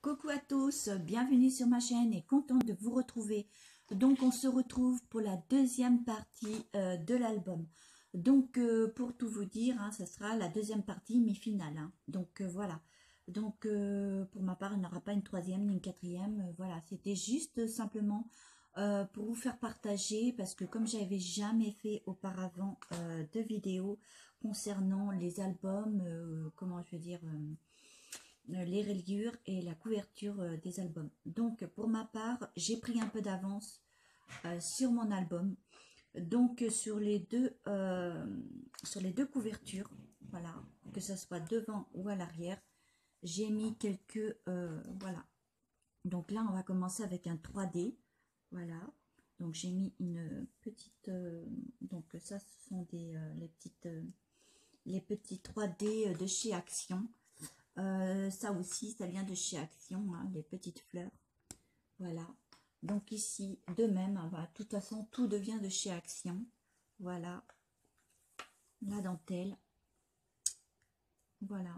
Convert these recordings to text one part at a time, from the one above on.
Coucou à tous, bienvenue sur ma chaîne et contente de vous retrouver. Donc on se retrouve pour la deuxième partie de l'album. Donc pour tout vous dire, hein, ça sera la deuxième partie mi-finale. Hein. Donc voilà. Donc pour ma part, il n'y aura pas une troisième ni une quatrième. Voilà, c'était juste simplement pour vous faire partager parce que comme j'avais jamais fait auparavant de vidéos concernant les albums, comment je veux dire les reliures et la couverture des albums. Donc pour ma part, j'ai pris un peu d'avance sur mon album. Donc sur les deux couvertures, voilà, que ce soit devant ou à l'arrière, j'ai mis quelques voilà. Donc là, on va commencer avec un 3D. Voilà. Donc j'ai mis une petite donc ça ce sont des les petits 3D de chez Action. Ça aussi, ça vient de chez Action, hein, les petites fleurs. Voilà. Donc ici, de même, hein, voilà, de toute façon, tout devient de chez Action. Voilà. La dentelle. Voilà.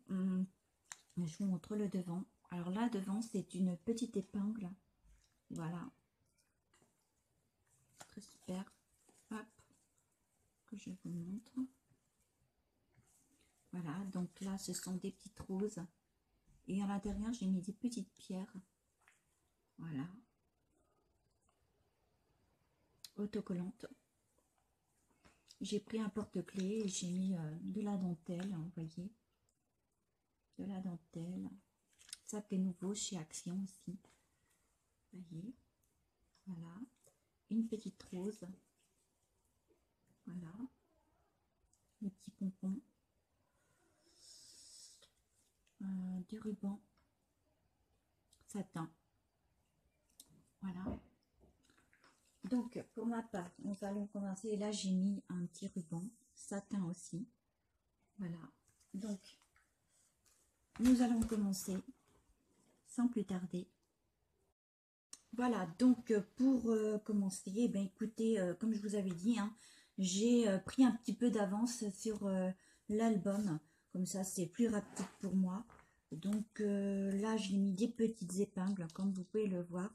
Je vous montre le devant. Alors là, devant, c'est une petite épingle. Voilà. Très super. Hop. Que je vous montre. Voilà. Donc là, ce sont des petites roses. Et à l'intérieur, j'ai mis des petites pierres. Voilà. Autocollantes. J'ai pris un porte-clés et j'ai mis de la dentelle, vous voyez, de la dentelle. Ça c'est nouveau chez Action aussi. Vous voyez, voilà, une petite rose, voilà, le petit pompon, du ruban satin, voilà. Donc pour ma part, nous allons commencer. Et là j'ai mis un petit ruban satin aussi, voilà. Donc nous allons commencer sans plus tarder. Voilà, donc pour commencer, eh bien, écoutez, comme je vous avais dit, hein, j'ai pris un petit peu d'avance sur l'album, comme ça c'est plus rapide pour moi. Donc là j'ai mis des petites épingles, comme vous pouvez le voir,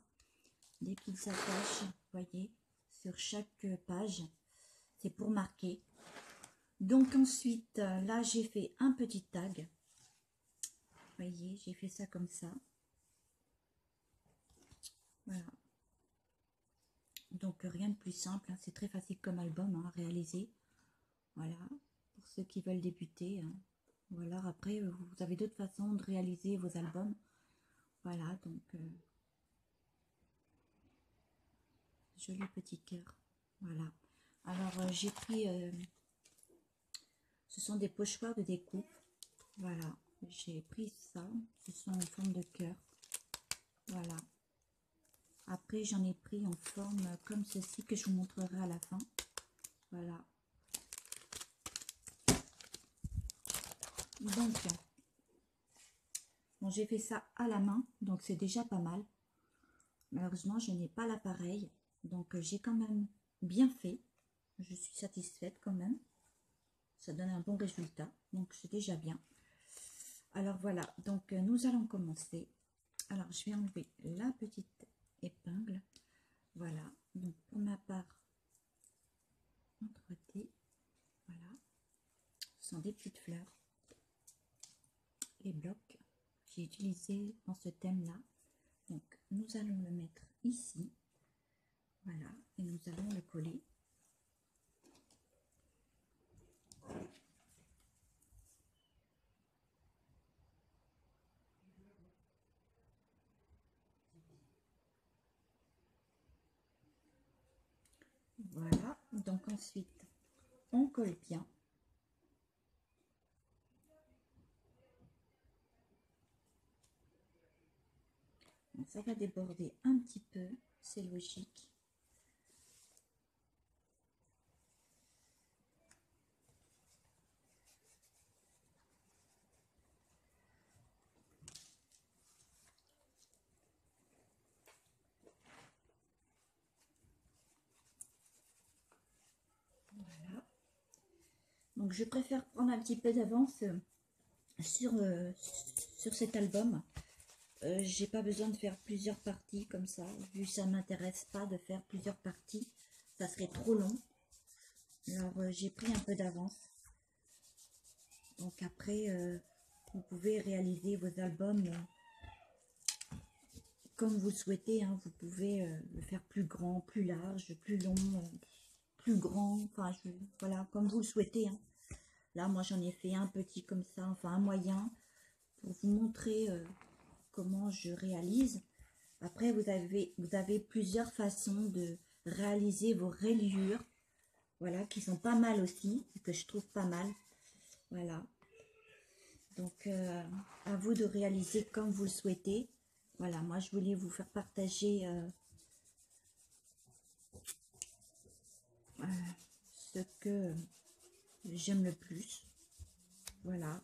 des petites attaches, vous voyez, sur chaque page, c'est pour marquer. Donc ensuite, là j'ai fait un petit tag, vous voyez, j'ai fait ça comme ça, voilà. Donc rien de plus simple, hein, c'est très facile comme album hein, à réaliser. Voilà, pour ceux qui veulent débuter. Hein. Voilà, après vous avez d'autres façons de réaliser vos albums. Voilà, donc joli petit cœur. Voilà. Alors j'ai pris, ce sont des pochoirs de découpe. Voilà, j'ai pris ça. Ce sont en forme de cœur. Voilà. Après j'en ai pris en forme comme ceci que je vous montrerai à la fin. Voilà. Donc, bon, j'ai fait ça à la main, donc c'est déjà pas mal. Malheureusement, je n'ai pas l'appareil, donc j'ai quand même bien fait. Je suis satisfaite quand même. Ça donne un bon résultat, donc c'est déjà bien. Alors voilà, donc nous allons commencer. Alors je vais enlever la petite épingle. Voilà, donc pour ma part, entretien. Voilà, ce sont des petites fleurs. Les blocs que j'ai utilisés dans ce thème-là. Donc nous allons le mettre ici. Voilà, et nous allons le coller. Voilà, donc ensuite on colle bien. Bon, ça va déborder un petit peu, c'est logique. Voilà. Donc je préfère prendre un petit peu d'avance sur cet album, j'ai pas besoin de faire plusieurs parties comme ça, vu que ça m'intéresse pas de faire plusieurs parties, ça serait trop long. Alors j'ai pris un peu d'avance. Donc après, vous pouvez réaliser vos albums comme vous le souhaitez, hein. Vous pouvez le faire plus grand, plus large, plus long, plus grand, enfin voilà, comme vous le souhaitez, hein. Là, moi j'en ai fait un petit comme ça, enfin un moyen, pour vous montrer comment je réalise. Après, vous avez plusieurs façons de réaliser vos reliures, voilà, qui sont pas mal aussi, que je trouve pas mal, voilà. Donc, à vous de réaliser comme vous le souhaitez. Voilà, moi je voulais vous faire partager ce que j'aime le plus. Voilà.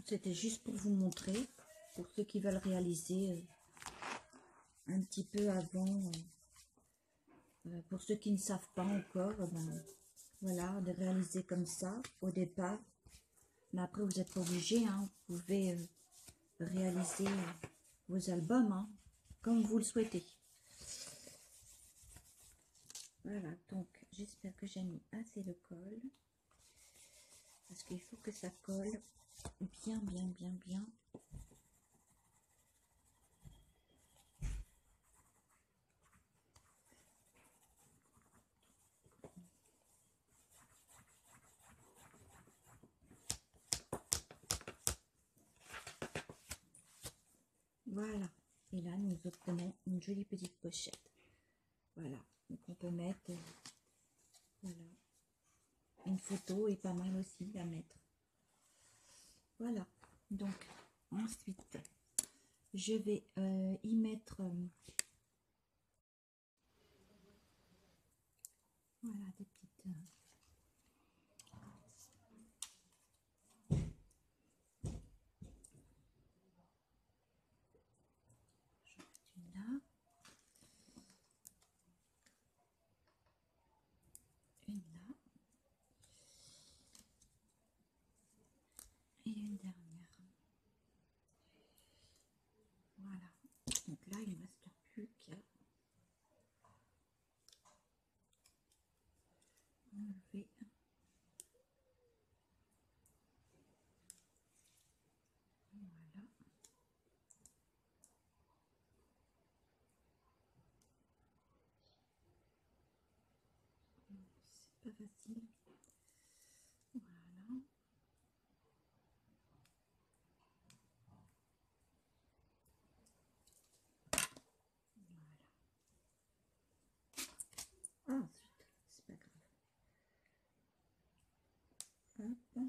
C'était juste pour vous montrer, pour ceux qui veulent réaliser un petit peu avant, pour ceux qui ne savent pas encore, ben, voilà, de réaliser comme ça au départ. Mais après, vous n'êtes pas obligé, hein, vous pouvez réaliser vos albums hein, comme vous le souhaitez. Voilà, donc j'espère que j'ai mis assez de colle. Parce qu'il faut que ça colle bien, bien, bien, bien. Voilà. Et là, nous obtenons une jolie petite pochette. Voilà. Donc, on peut mettre, voilà, une photo est pas mal aussi à mettre. Voilà. Donc, ensuite, je vais y mettre, voilà, des petites... là. Une là. Et une dernière. Voilà. Donc là, il ne me reste plus qu'à enlever. Voilà. C'est pas facile. Voilà. Ah, zut, c'est pas grave. Hop.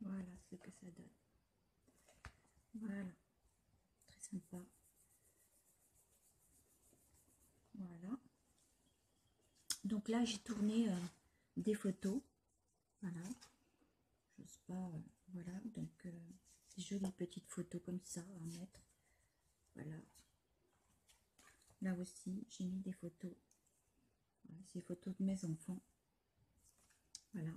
Voilà ce que ça donne. Voilà, très sympa. Voilà. Donc là, j'ai tourné des photos. Voilà. J'ose pas. Voilà. Donc, des jolies petites photos comme ça à mettre. Voilà. Là aussi, j'ai mis des photos. Voilà, ces photos de mes enfants. Voilà.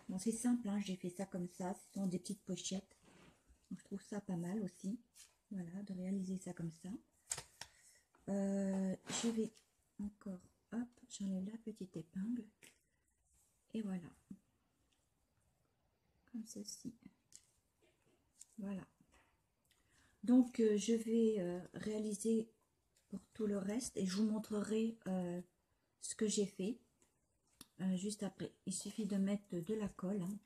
Bon, c'est simple, hein, j'ai fait ça comme ça. Ce sont des petites pochettes. Donc, je trouve ça pas mal aussi. Voilà, de réaliser ça comme ça. Je vais encore, hop, j'enlève la petite épingle. Et voilà. Comme ceci. Voilà. Donc, je vais réaliser pour tout le reste et je vous montrerai ce que j'ai fait juste après. Il suffit de mettre de la colle. Hein.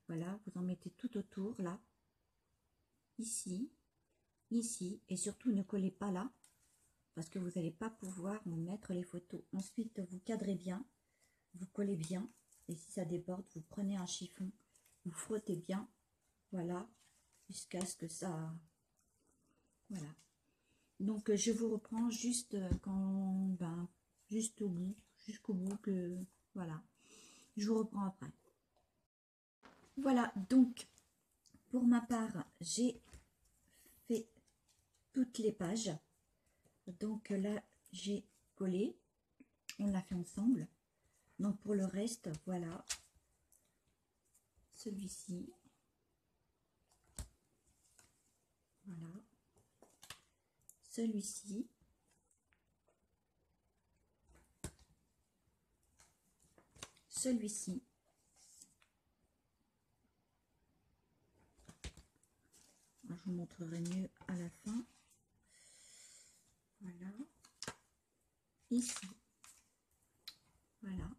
Voilà, vous en mettez tout autour, là, ici, ici. Et surtout, ne collez pas là parce que vous n'allez pas pouvoir vous mettre les photos. Ensuite, vous cadrez bien, vous collez bien. Et si ça déborde, vous prenez un chiffon, vous frottez bien. Voilà, jusqu'à ce que ça... Voilà. Donc, je vous reprends juste quand... Ben, juste au bout, jusqu'au bout que... Voilà. Je vous reprends après. Voilà, donc, pour ma part, j'ai fait toutes les pages. Donc là, j'ai collé. On l'a fait ensemble. Donc pour le reste, voilà. Celui-ci. Voilà. Celui-ci. Celui-ci. Je vous montrerai mieux à la fin. Voilà. Ici. Voilà.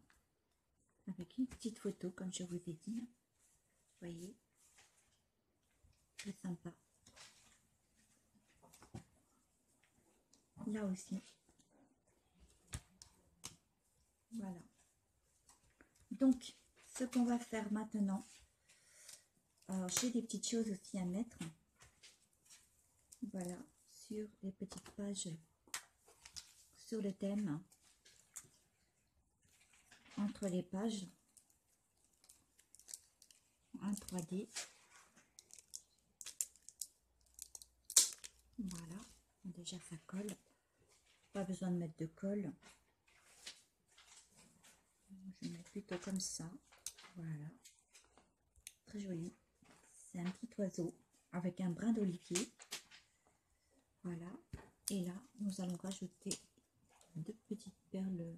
Avec une petite photo, comme je vous ai dit. Vous voyez. Très sympa. Là aussi. Voilà. Donc, ce qu'on va faire maintenant, alors j'ai des petites choses aussi à mettre. Voilà, sur les petites pages, sur le thème, entre les pages, en 3D. Voilà, déjà ça colle. Pas besoin de mettre de colle. Je vais mettre plutôt comme ça. Voilà. Très joli. C'est un petit oiseau avec un brin d'olivier. Voilà. Et là, nous allons rajouter deux petites perles.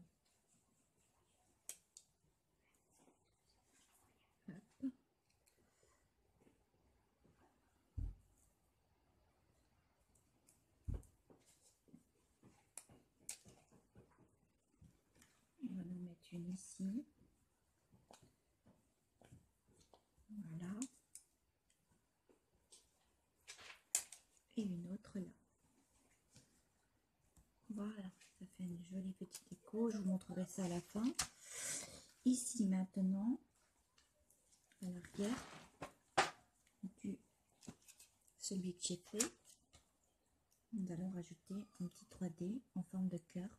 Hop. On va en mettre une ici. Voilà. Et une autre là. Voilà, ça fait une jolie petite écho. Je vous montrerai ça à la fin. Ici maintenant, à l'arrière du celui que j'ai fait, nous allons rajouter un petit 3D en forme de cœur.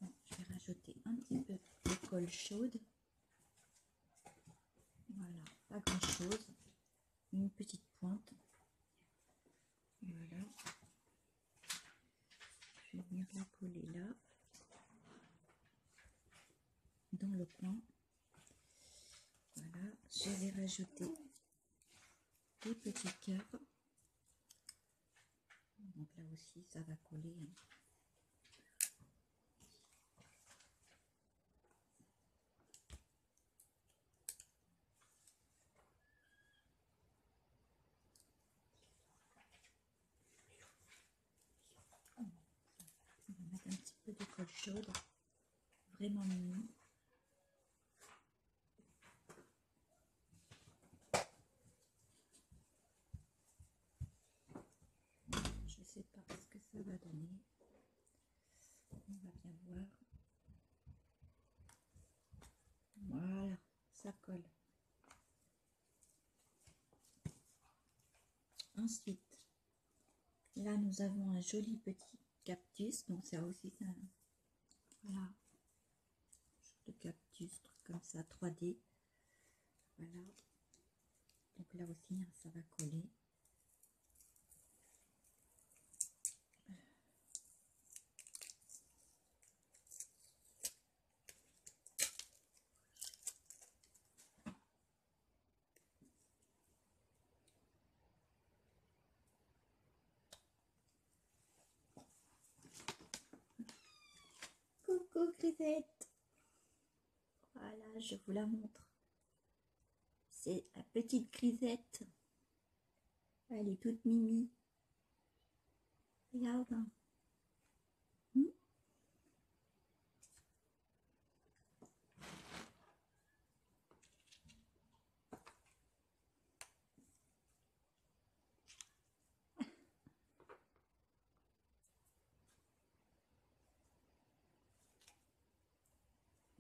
Je vais rajouter un petit peu de colle chaude. Voilà, pas grand chose. Une petite pointe. Voilà. Je vais venir la coller là, dans le coin. Voilà, je vais rajouter des petits cœurs. Donc là aussi, ça va coller. On va mettre un petit peu de colle chaude, vraiment mignon. Je sais pas ce que ça va donner. On va bien voir. Voilà, ça colle. Ensuite, là nous avons un joli petit cactus. Donc ça aussi, c'est un voilà, de cactus, truc comme ça, 3D. Voilà. Donc là aussi, hein, ça va coller. Coucou Grisette. Voilà, je vous la montre. C'est la petite Grisette. Elle est toute mimi. Regarde. Hmm.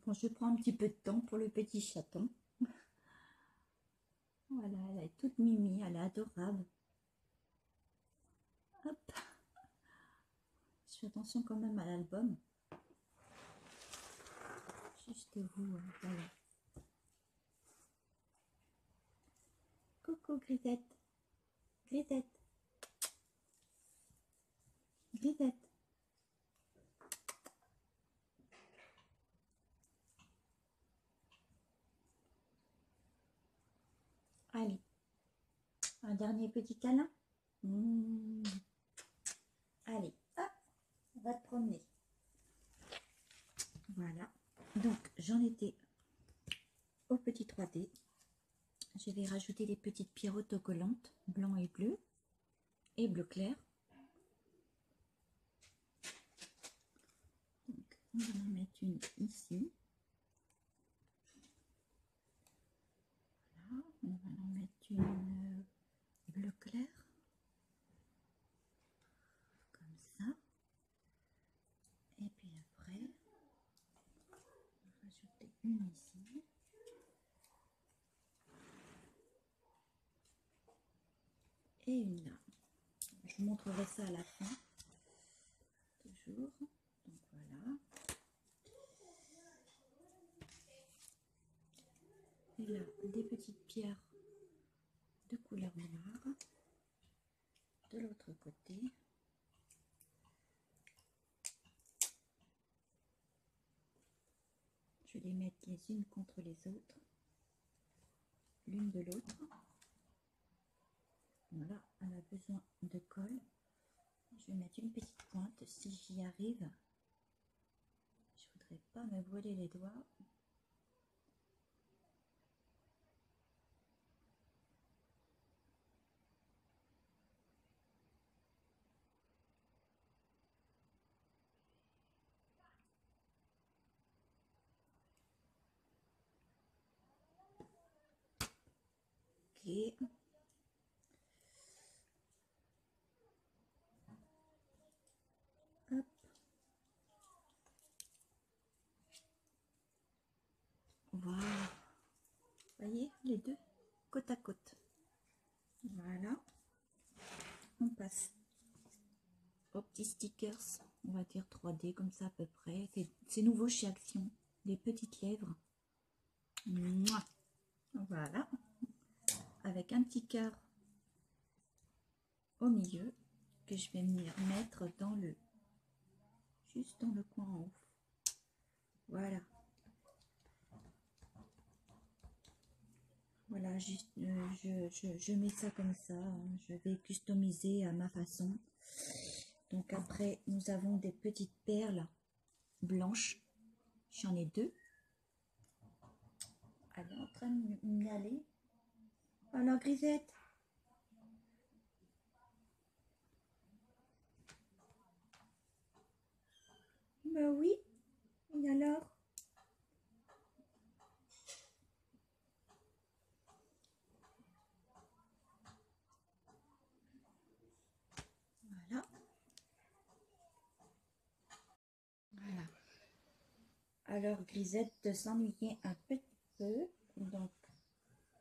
Bon, je prends un petit peu de temps pour le petit chaton. Voilà, elle est toute mimi, elle est adorable. Hop. Je fais attention quand même à l'album. Juste vous, voilà. Coucou Grisette. Grisette. Grisette. dernier petit câlin. Allez, hop, on va te promener. Voilà, donc j'en étais au petit 3D. Je vais rajouter des petites pierres autocollantes, blanc et bleu, et bleu clair. Donc, on va en mettre une ici. Voilà, on va en mettre une bleu clair. Comme ça. Et puis après, on va rajouter une ici. Et une là. Je vous montrerai ça à la fin. Toujours. Donc voilà. Et là, des petites pierres de couleur noire. De l'autre côté. Je vais les mettre les unes contre les autres. L'une de l'autre. Voilà, elle a besoin de colle. Je vais mettre une petite pointe si j'y arrive. Je voudrais pas me brûler les doigts. Ok. Hop. Voilà. Vous voyez les deux côte à côte. Voilà. On passe aux petits stickers. On va dire 3D comme ça à peu près. C'est nouveau chez Action. Les petites lèvres. Mouah. Voilà. Avec un petit cœur au milieu que je vais venir mettre dans le juste dans le coin en haut. Voilà. Voilà, juste, je mets ça comme ça. Hein. Je vais customiser à ma façon. Donc après, nous avons des petites perles blanches. J'en ai deux. Elle est en train de m'y aller. Alors, Grisette. Ben oui. Et alors? Voilà. Voilà. Alors, Grisette s'ennuyait un petit peu. Donc,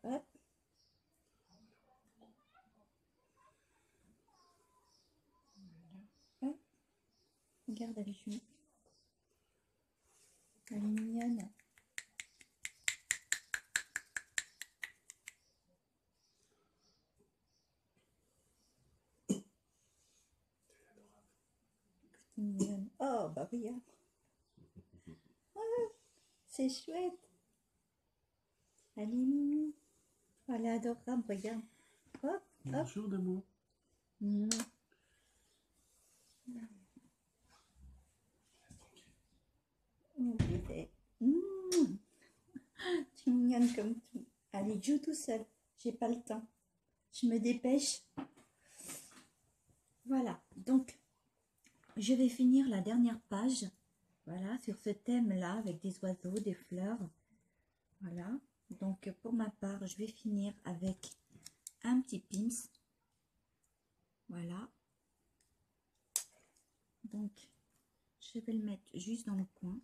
hop. Voilà. Hop. Regarde, elle est jolie. Elle est mignonne. Mignonne. Oh, bah regarde. Oh, c'est chouette. Elle est mignonne. Elle est adorable, regarde. Hop, hop. Bonjour d'amour. Mmh. Mmh. Tu es mignonne comme tout. Allez, joue tout seul. J'ai pas le temps. Je me dépêche. Voilà. Donc, je vais finir la dernière page. Voilà, sur ce thème-là, avec des oiseaux, des fleurs. Voilà. Donc, pour ma part, je vais finir avec un petit pins. Voilà. Donc, je vais le mettre juste dans le coin.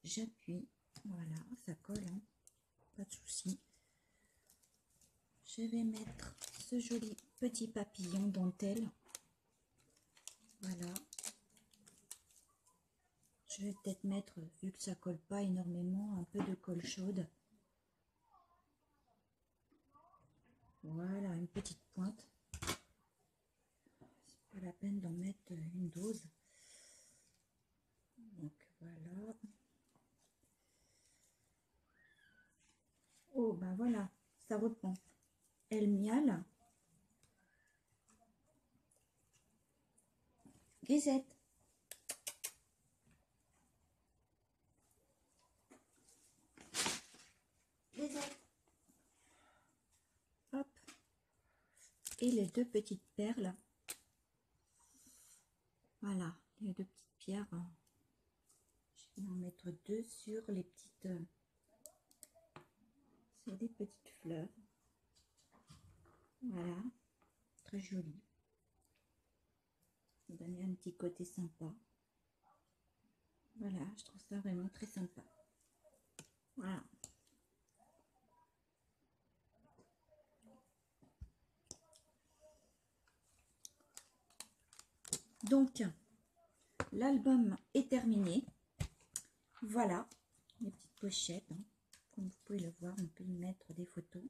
J'appuie. Voilà, ça colle. Hein. Pas de souci. Je vais mettre ce joli petit papillon dentelle. Voilà. Je vais peut-être mettre, vu que ça colle pas énormément, un peu de colle chaude. Voilà, une petite pointe. C'est pas la peine d'en mettre une dose. Donc voilà. Oh ben voilà, ça reprend. Elle miale. Grisette. Grisette. Hop. Et les deux petites perles. Voilà, les deux petites pierres. Je vais en mettre deux sur les petites... sur des petites fleurs. Voilà, très joli. Donner un petit côté sympa. Voilà, je trouve ça vraiment très sympa. Voilà. Donc, l'album est terminé. Voilà, les petites pochettes. Hein. Comme vous pouvez le voir, on peut y mettre des photos.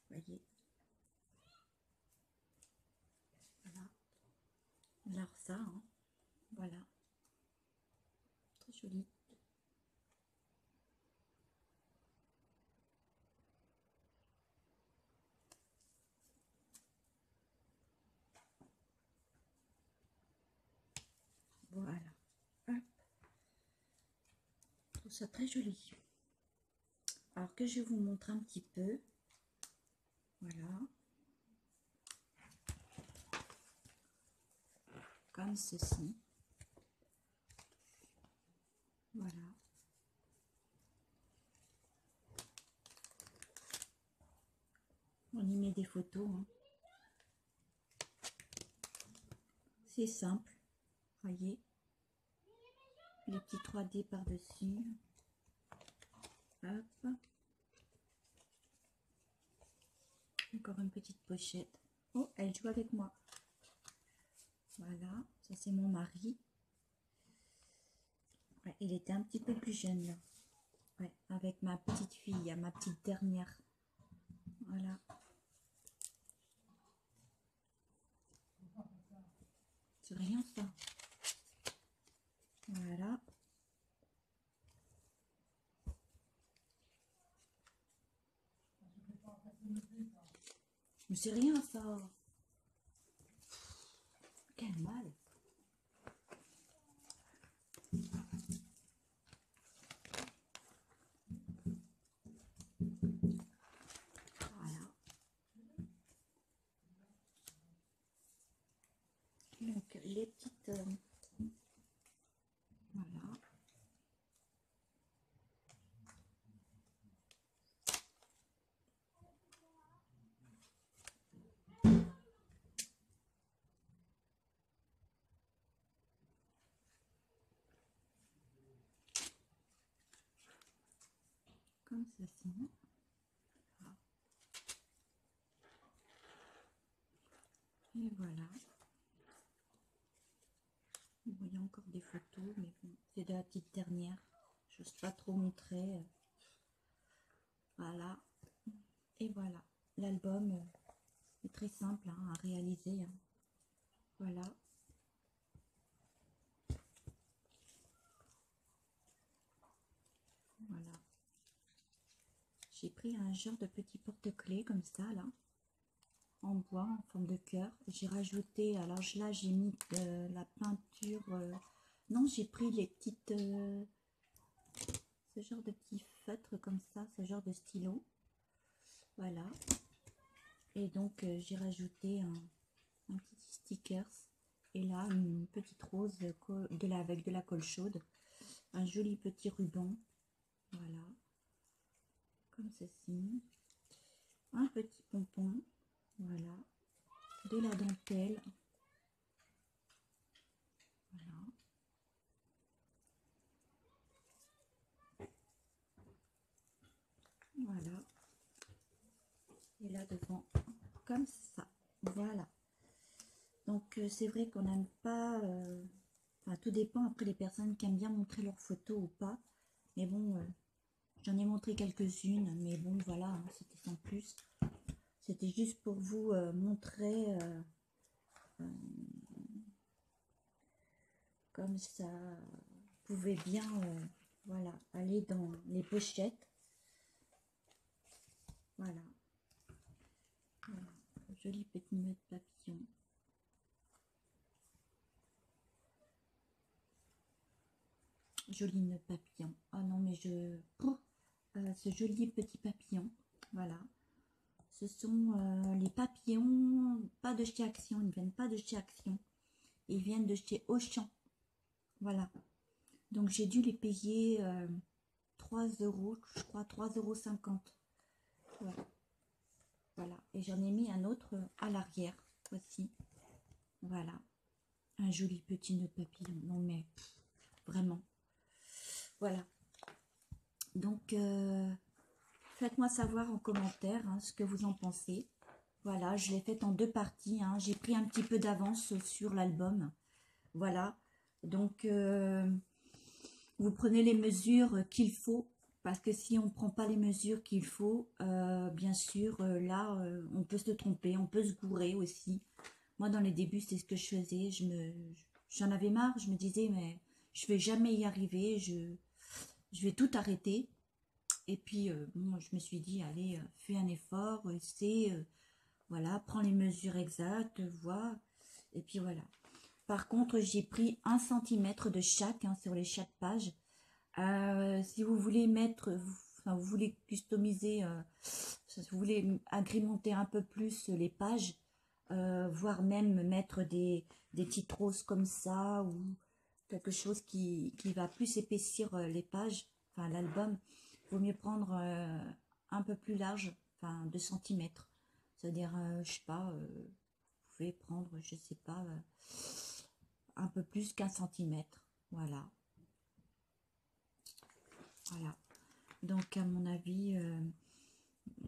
Voyez. Voilà. Alors ça, hein. Voilà. Très joli. Voilà. Hop. Je trouve ça très joli. Alors que je vous montre un petit peu. Voilà. Comme ceci. Voilà. On y met des photos. Hein. C'est simple. Voyez. Les petits 3D par-dessus. Hop. Encore une petite pochette. Oh, elle joue avec moi. Voilà. Ça, c'est mon mari. Ouais, il était un petit peu plus jeune là. Ouais, avec ma petite fille, ma petite dernière. Voilà. C'est rien ça. Voilà. Mais c'est rien ça. Quel mal. Voilà. Donc les petites... voilà. Comme ceci. Voilà. Et voilà. Vous voyez encore des photos, mais bon, c'est de la petite dernière. Je n'ose pas trop montrer. Voilà. Et voilà. L'album est très simple hein, à réaliser. Hein. Voilà. Voilà. J'ai pris un genre de petit porte-clés comme ça, là. En bois, en forme de cœur. J'ai rajouté, alors là, j'ai mis la peinture. Non, j'ai pris les petites... ce genre de petits feutres comme ça, ce genre de stylo. Voilà. Et donc, j'ai rajouté un petit stickers. Et là, une petite rose avec de la colle chaude. Un joli petit ruban. Voilà. Comme ceci. Un petit pompon. Voilà. De la dentelle. Voilà. Voilà. Et là devant, comme ça. Voilà. Donc, c'est vrai qu'on n'aime pas... enfin, tout dépend après les personnes qui aiment bien montrer leurs photos ou pas. Mais bon, j'en ai montré quelques-unes. Mais bon, voilà, hein, c'était sans plus. C'était juste pour vous montrer comme ça. Vous pouvez bien, voilà, aller dans les pochettes. Voilà. Voilà. Joli petit nœud de papillon. Joli nœud papillon. Oh non, mais ce joli petit papillon. Voilà. Ce sont les papillons, pas de chez Action. Ils ne viennent pas de chez Action. Ils viennent de chez Auchan. Voilà. Donc, j'ai dû les payer 3 euros, je crois, 3,50 €. Voilà. Voilà. Et j'en ai mis un autre à l'arrière aussi. Voilà. Un joli petit nœud papillon. Non, mais vraiment. Voilà. Donc, faites-moi savoir en commentaire hein, ce que vous en pensez. Voilà, je l'ai faite en 2 parties. Hein. J'ai pris un petit peu d'avance sur l'album. Voilà. Donc, vous prenez les mesures qu'il faut. Parce que si on ne prend pas les mesures qu'il faut, bien sûr, là, on peut se tromper. On peut se gourer aussi. Moi, dans les débuts, c'est ce que je faisais. J'en avais marre. Je me disais, mais je vais jamais y arriver. Je vais tout arrêter. Et puis, bon, je me suis dit, allez, fais un effort, voilà, prends les mesures exactes, vois. Et puis voilà. Par contre, j'ai pris 1 centimètre de chaque hein, sur les chaque pages. Si vous voulez mettre, enfin, vous voulez customiser, si vous voulez agrémenter un peu plus les pages, voire même mettre des petites roses comme ça ou quelque chose qui va plus épaissir les pages, enfin l'album, il vaut mieux prendre un peu plus large, enfin 2 centimètres. C'est-à-dire, je sais pas, vous pouvez prendre, je sais pas, un peu plus qu'1 centimètre. Voilà. Voilà. Donc, à mon avis,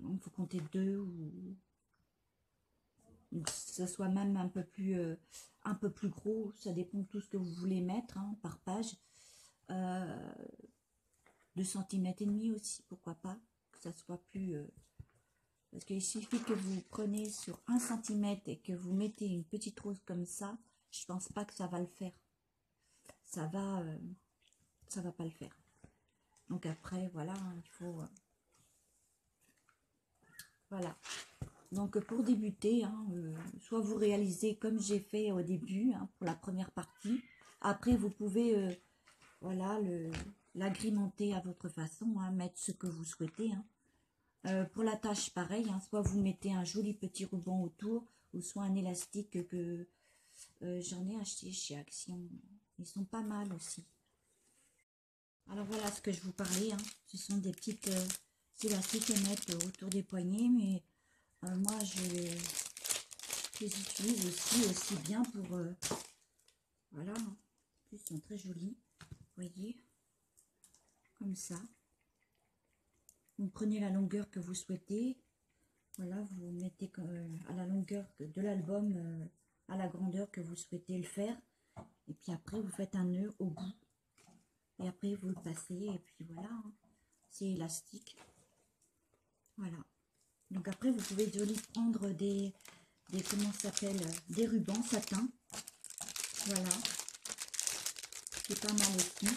il faut compter 2 ou que ce soit même un peu plus gros. Ça dépend de tout ce que vous voulez mettre hein, par page. 2 centimètres et demi aussi, pourquoi pas, que ça soit plus... parce qu'il suffit que vous preniez sur 1 centimètre et que vous mettez une petite rose comme ça, je pense pas que ça va le faire. Ça va pas le faire. Donc après, voilà, il faut... voilà. Donc pour débuter, hein, soit vous réalisez comme j'ai fait au début, hein, pour la première partie. Après, vous pouvez, voilà, l'agrémenter à votre façon, hein, mettre ce que vous souhaitez, hein. Pour la tâche, pareil, hein, soit vous mettez un joli petit ruban autour, ou soit un élastique que j'en ai acheté chez Action. Ils sont pas mal aussi. Alors voilà ce que je vous parlais, hein. Ce sont des petites élastiques à mettre autour des poignets, mais moi je les utilise aussi bien pour... voilà, hein. En plus, ils sont très jolis, vous voyez, comme ça. Vous prenez la longueur que vous souhaitez. Voilà, vous mettez à la longueur de l'album, à la grandeur que vous souhaitez le faire. Et puis après, vous faites un nœud au bout. Et après, vous le passez. Et puis voilà, hein. C'est élastique. Voilà. Donc après, vous pouvez joli prendre comment ça s'appelle, des rubans satin. Voilà. C'est pas mal aussi.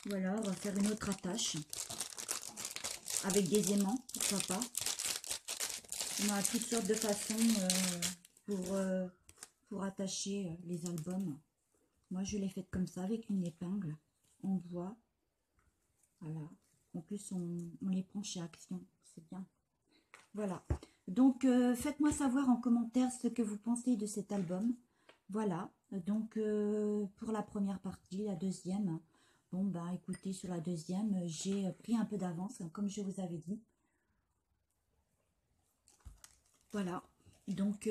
Voilà, on va faire une autre attache. Avec des aimants, pourquoi pas. On a toutes sortes de façons pour attacher les albums. Moi, je l'ai faite comme ça, avec une épingle. On voit. Voilà. En plus, on les prend chez Action. C'est bien. Voilà. Donc, faites-moi savoir en commentaire ce que vous pensez de cet album. Voilà. Donc, pour la première partie, la deuxième. Bon, bah, écoutez, sur la deuxième, j'ai pris un peu d'avance, comme je vous avais dit. Voilà. Donc,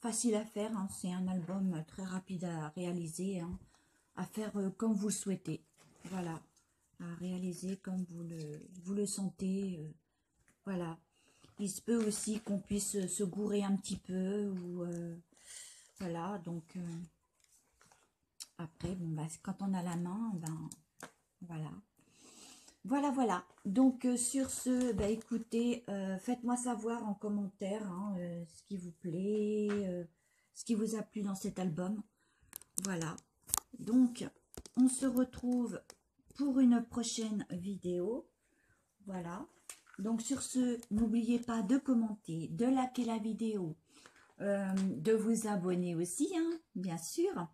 facile à faire, hein. C'est un album très rapide à réaliser, hein. À faire comme vous le souhaitez. Voilà. À réaliser comme vous le sentez. Voilà. Il se peut aussi qu'on puisse se gourer un petit peu. Ou, voilà. Donc, après, bon, bah, quand on a la main, ben, voilà. Voilà. Donc, sur ce, bah, écoutez, faites-moi savoir en commentaire hein, ce qui vous plaît, ce qui vous a plu dans cet album. Voilà. Donc, on se retrouve pour une prochaine vidéo. Voilà. Donc, sur ce, n'oubliez pas de commenter, de liker la vidéo, de vous abonner aussi, hein, bien sûr.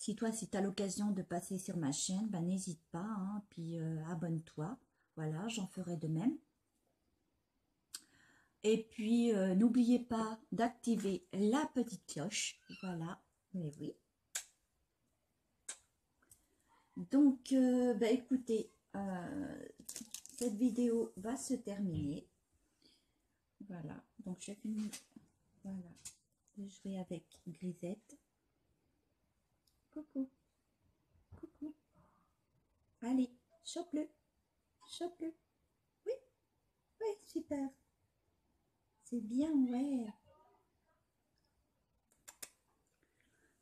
Si toi, si tu as l'occasion de passer sur ma chaîne, ben, n'hésite pas, hein, puis abonne-toi. Voilà, j'en ferai de même. Et puis, n'oubliez pas d'activer la petite cloche. Voilà, mais oui. Donc, bah, écoutez, cette vidéo va se terminer. Voilà, donc j'ai fini, voilà, de jouer avec Grisette. Coucou, coucou. Allez, chope-le, chope-le. Oui, oui, super. C'est bien, ouais.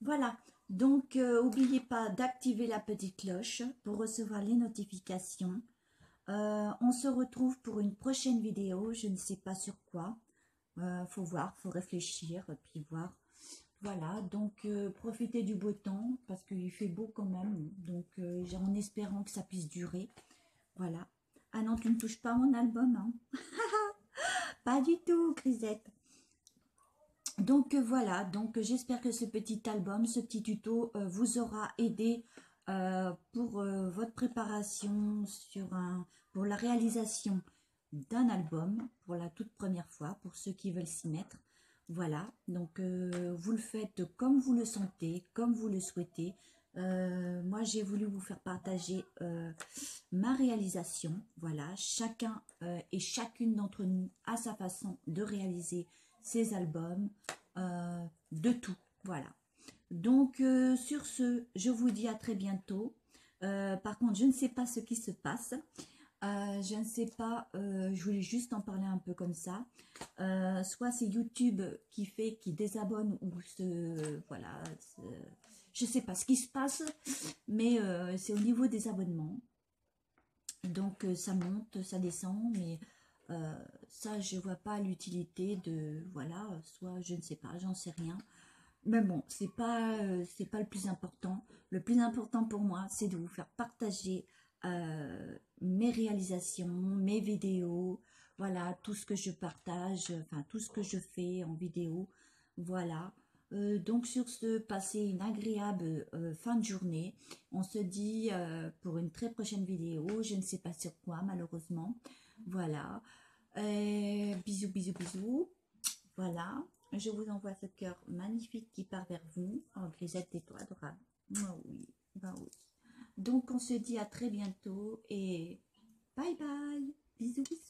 Voilà, donc n'oubliez pas d'activer la petite cloche pour recevoir les notifications. On se retrouve pour une prochaine vidéo, je ne sais pas sur quoi. Faut voir, faut réfléchir, puis voir. Voilà, donc profitez du beau temps, parce qu'il fait beau quand même. Donc en espérant que ça puisse durer. Voilà. Ah non, tu ne touches pas mon album, hein. Pas du tout, Grisette. Donc voilà, donc j'espère que ce petit album, ce petit tuto vous aura aidé pour votre préparation pour la réalisation d'un album pour la toute première fois, pour ceux qui veulent s'y mettre. Voilà, donc vous le faites comme vous le sentez, comme vous le souhaitez. Moi, j'ai voulu vous faire partager ma réalisation. Voilà, chacun et chacune d'entre nous a sa façon de réaliser ses albums, de tout. Voilà. Donc, sur ce, je vous dis à très bientôt. Par contre, je ne sais pas ce qui se passe. Je ne sais pas, je voulais juste en parler un peu comme ça. Soit c'est YouTube qui désabonne ou voilà, je ne sais pas ce qui se passe, mais c'est au niveau des abonnements. Donc ça monte, ça descend, mais ça je vois pas l'utilité de, voilà, soit je ne sais pas, j'en sais rien. Mais bon, c'est pas le plus important. Le plus important pour moi, c'est de vous faire partager mes réalisations, mes vidéos, voilà, tout ce que je partage, enfin tout ce que je fais en vidéo, voilà. Donc sur ce, passez une agréable fin de journée. On se dit pour une très prochaine vidéo, je ne sais pas sur quoi malheureusement. Voilà. Bisous, bisous, bisous. Voilà. Je vous envoie ce cœur magnifique qui part vers vous. Oh, Grisette, tais-toi, adorable. Oh, oui, ben oui. Donc, on se dit à très bientôt et bye bye. Bisous, bisous.